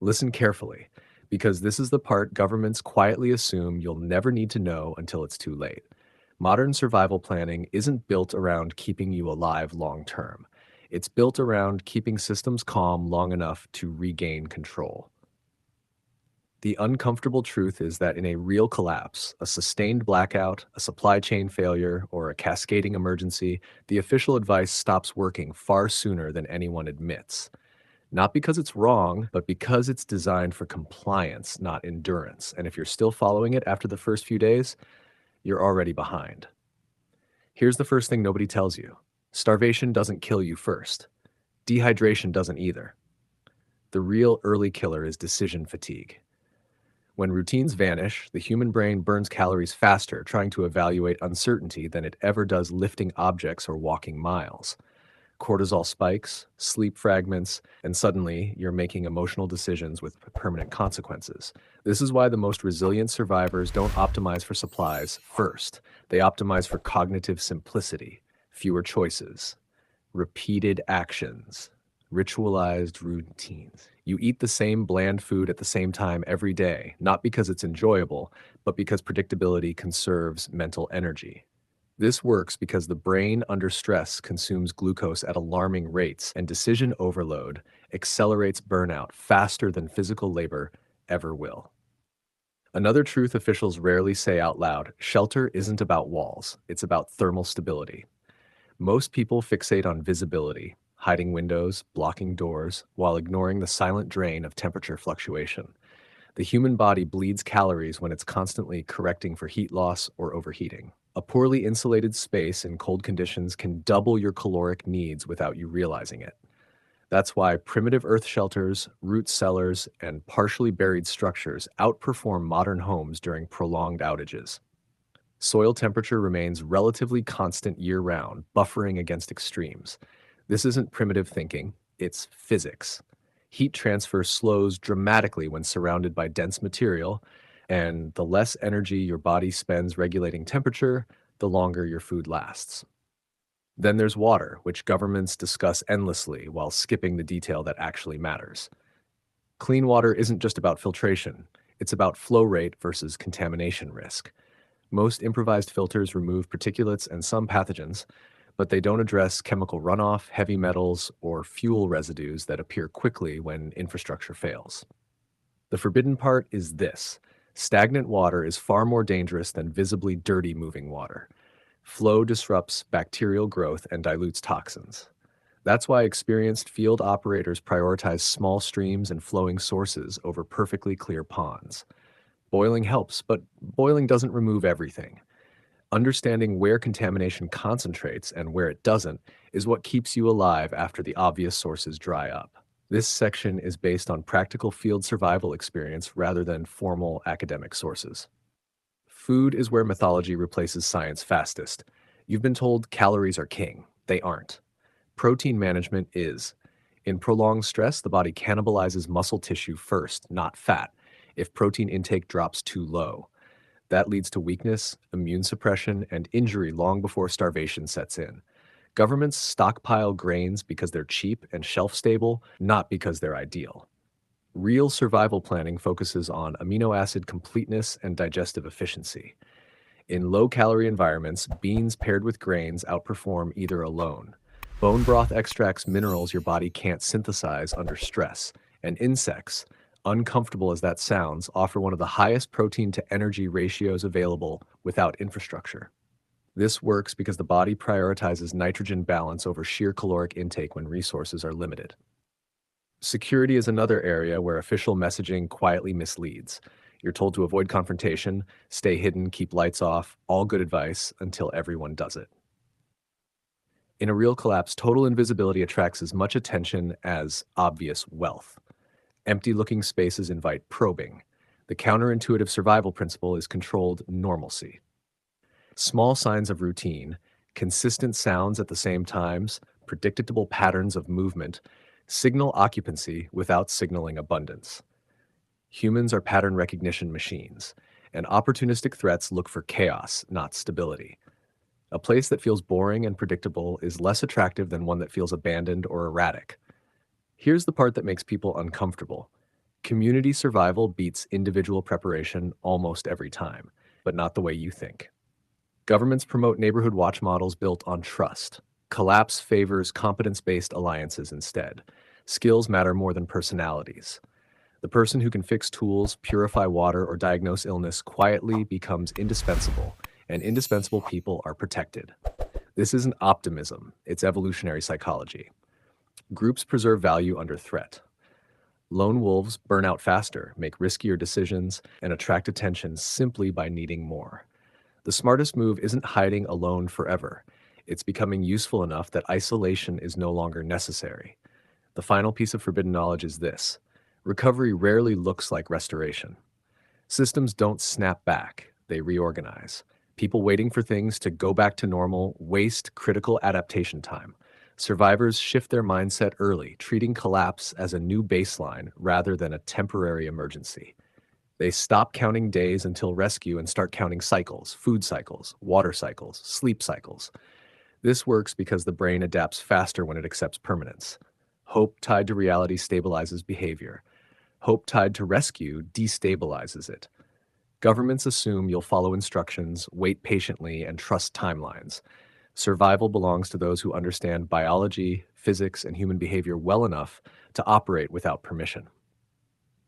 Listen carefully, because this is the part governments quietly assume you'll never need to know until it's too late. Modern survival planning isn't built around keeping you alive long term. It's built around keeping systems calm long enough to regain control. The uncomfortable truth is that in a real collapse, a sustained blackout, a supply chain failure, or a cascading emergency, the official advice stops working far sooner than anyone admits. Not because it's wrong, but because it's designed for compliance, not endurance. And if you're still following it after the first few days, you're already behind. Here's the first thing nobody tells you: starvation doesn't kill you first, dehydration doesn't either. The real early killer is decision fatigue. When routines vanish, the human brain burns calories faster trying to evaluate uncertainty than it ever does lifting objects or walking miles. Cortisol spikes, sleep fragments, and suddenly you're making emotional decisions with permanent consequences. This is why the most resilient survivors don't optimize for supplies first. They optimize for cognitive simplicity, fewer choices, repeated actions, ritualized routines. You eat the same bland food at the same time every day, not because it's enjoyable, but because predictability conserves mental energy. This works because the brain under stress consumes glucose at alarming rates, and decision overload accelerates burnout faster than physical labor ever will. Another truth officials rarely say out loud: shelter isn't about walls, it's about thermal stability. Most people fixate on visibility, hiding windows, blocking doors, while ignoring the silent drain of temperature fluctuation. The human body bleeds calories when it's constantly correcting for heat loss or overheating. A poorly insulated space in cold conditions can double your caloric needs without you realizing it. That's why primitive earth shelters, root cellars, and partially buried structures outperform modern homes during prolonged outages. Soil temperature remains relatively constant year-round, buffering against extremes. This isn't primitive thinking, it's physics. Heat transfer slows dramatically when surrounded by dense material, and the less energy your body spends regulating temperature, the longer your food lasts. Then there's water, which governments discuss endlessly while skipping the detail that actually matters. Clean water isn't just about filtration, it's about flow rate versus contamination risk. Most improvised filters remove particulates and some pathogens, but they don't address chemical runoff, heavy metals, or fuel residues that appear quickly when infrastructure fails. The forbidden part is this: stagnant water is far more dangerous than visibly dirty moving water. Flow disrupts bacterial growth and dilutes toxins. That's why experienced field operators prioritize small streams and flowing sources over perfectly clear ponds. Boiling helps, but boiling doesn't remove everything. Understanding where contamination concentrates and where it doesn't is what keeps you alive after the obvious sources dry up. This section is based on practical field survival experience rather than formal academic sources. Food is where mythology replaces science fastest. You've been told calories are king. They aren't. Protein management is. In prolonged stress, the body cannibalizes muscle tissue first, not fat, if protein intake drops too low. That leads to weakness, immune suppression, and injury long before starvation sets in. Governments stockpile grains because they're cheap and shelf-stable, not because they're ideal. Real survival planning focuses on amino acid completeness and digestive efficiency. In low-calorie environments, beans paired with grains outperform either alone. Bone broth extracts minerals your body can't synthesize under stress, and insects, uncomfortable as that sounds, offer one of the highest protein-to-energy ratios available without infrastructure. This works because the body prioritizes nitrogen balance over sheer caloric intake when resources are limited. Security is another area where official messaging quietly misleads. You're told to avoid confrontation, stay hidden, keep lights off, all good advice until everyone does it. In a real collapse, total invisibility attracts as much attention as obvious wealth. Empty-looking spaces invite probing. The counterintuitive survival principle is controlled normalcy. Small signs of routine, consistent sounds at the same times, predictable patterns of movement, signal occupancy without signaling abundance. Humans are pattern recognition machines, and opportunistic threats look for chaos, not stability. A place that feels boring and predictable is less attractive than one that feels abandoned or erratic. Here's the part that makes people uncomfortable. Community survival beats individual preparation almost every time, but not the way you think. Governments promote neighborhood watch models built on trust. Collapse favors competence based alliances instead. Skills matter more than personalities. The person who can fix tools, purify water, or diagnose illness quietly becomes indispensable, and indispensable people are protected. This isn't optimism, it's evolutionary psychology. Groups preserve value under threat. Lone wolves burn out faster, make riskier decisions, and attract attention simply by needing more. The smartest move isn't hiding alone forever. It's becoming useful enough that isolation is no longer necessary. The final piece of forbidden knowledge is this: recovery rarely looks like restoration. Systems don't snap back, they reorganize. People waiting for things to go back to normal waste critical adaptation time. Survivors shift their mindset early, treating collapse as a new baseline rather than a temporary emergency. They stop counting days until rescue and start counting cycles: food cycles, water cycles, sleep cycles. This works because the brain adapts faster when it accepts permanence. Hope tied to reality stabilizes behavior. Hope tied to rescue destabilizes it. Governments assume you'll follow instructions, wait patiently, and trust timelines. Survival belongs to those who understand biology, physics, and human behavior well enough to operate without permission.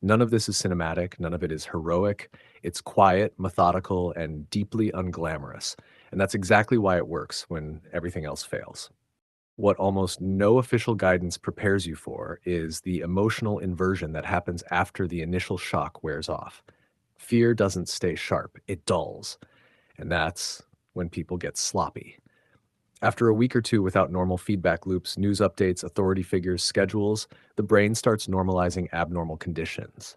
None of this is cinematic, none of it is heroic. It's quiet, methodical, and deeply unglamorous. And that's exactly why it works when everything else fails. What almost no official guidance prepares you for is the emotional inversion that happens after the initial shock wears off. Fear doesn't stay sharp, it dulls. And that's when people get sloppy. After a week or two without normal feedback loops, news updates, authority figures, schedules, the brain starts normalizing abnormal conditions.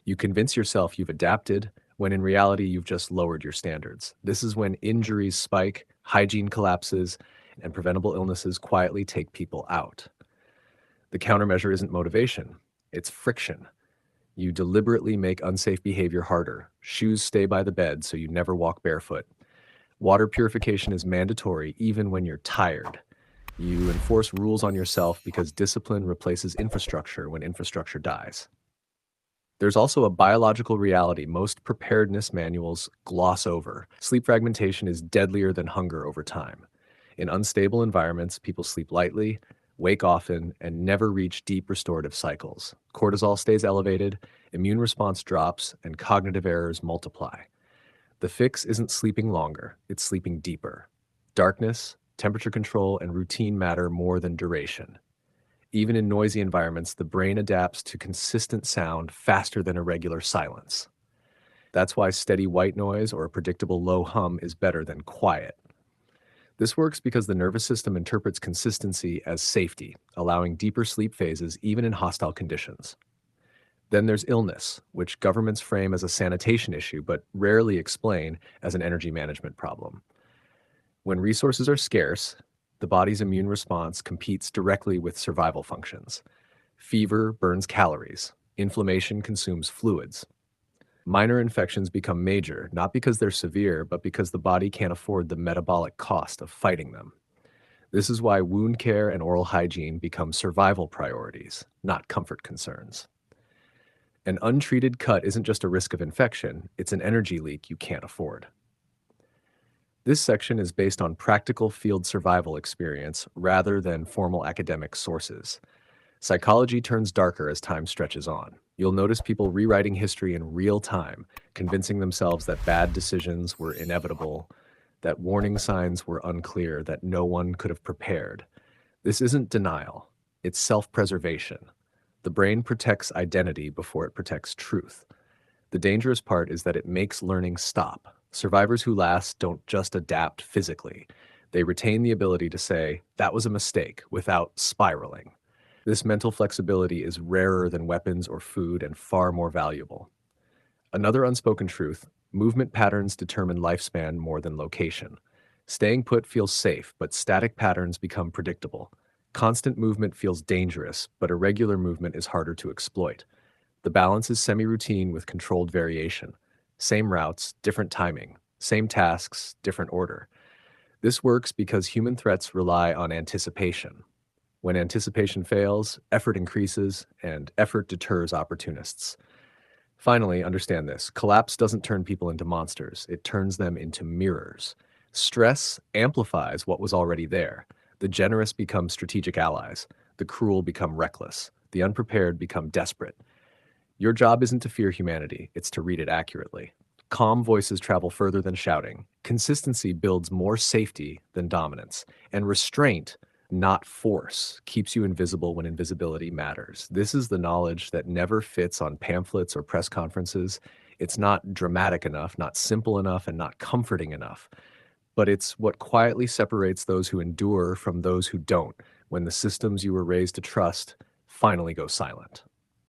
You convince yourself you've adapted, when in reality you've just lowered your standards. This is when injuries spike, hygiene collapses, and preventable illnesses quietly take people out. The countermeasure isn't motivation, it's friction. You deliberately make unsafe behavior harder. Shoes stay by the bed so you never walk barefoot. Water purification is mandatory even when you're tired. You enforce rules on yourself because discipline replaces infrastructure when infrastructure dies. There's also a biological reality most preparedness manuals gloss over. Sleep fragmentation is deadlier than hunger over time. In unstable environments, people sleep lightly, wake often, and never reach deep restorative cycles. Cortisol stays elevated, immune response drops, and cognitive errors multiply. The fix isn't sleeping longer, it's sleeping deeper. Darkness, temperature control, and routine matter more than duration. Even in noisy environments, the brain adapts to consistent sound faster than irregular silence. That's why steady white noise or a predictable low hum is better than quiet. This works because the nervous system interprets consistency as safety, allowing deeper sleep phases even in hostile conditions. Then there's illness, which governments frame as a sanitation issue but rarely explain as an energy management problem. When resources are scarce, the body's immune response competes directly with survival functions. Fever burns calories, inflammation consumes fluids. Minor infections become major, not because they're severe, but because the body can't afford the metabolic cost of fighting them. This is why wound care and oral hygiene become survival priorities, not comfort concerns. An untreated cut isn't just a risk of infection, it's an energy leak you can't afford. This section is based on practical field survival experience rather than formal academic sources. Psychology turns darker as time stretches on. You'll notice people rewriting history in real time, convincing themselves that bad decisions were inevitable, that warning signs were unclear, that no one could have prepared. This isn't denial, it's self-preservation. The brain protects identity before it protects truth. The dangerous part is that it makes learning stop. Survivors who last don't just adapt physically. They retain the ability to say, "that was a mistake," without spiraling. This mental flexibility is rarer than weapons or food and far more valuable. Another unspoken truth: movement patterns determine lifespan more than location. Staying put feels safe, but static patterns become predictable. Constant movement feels dangerous, but irregular movement is harder to exploit. The balance is semi-routine with controlled variation. Same routes, different timing. Same tasks, different order. This works because human threats rely on anticipation. When anticipation fails, effort increases, and effort deters opportunists. Finally, understand this: collapse doesn't turn people into monsters, it turns them into mirrors. Stress amplifies what was already there. The generous become strategic allies, the cruel become reckless, the unprepared become desperate. Your job isn't to fear humanity, it's to read it accurately. Calm voices travel further than shouting. Consistency builds more safety than dominance. And restraint, not force, keeps you invisible when invisibility matters. This is the knowledge that never fits on pamphlets or press conferences. It's not dramatic enough, not simple enough, and not comforting enough. But it's what quietly separates those who endure from those who don't when the systems you were raised to trust finally go silent.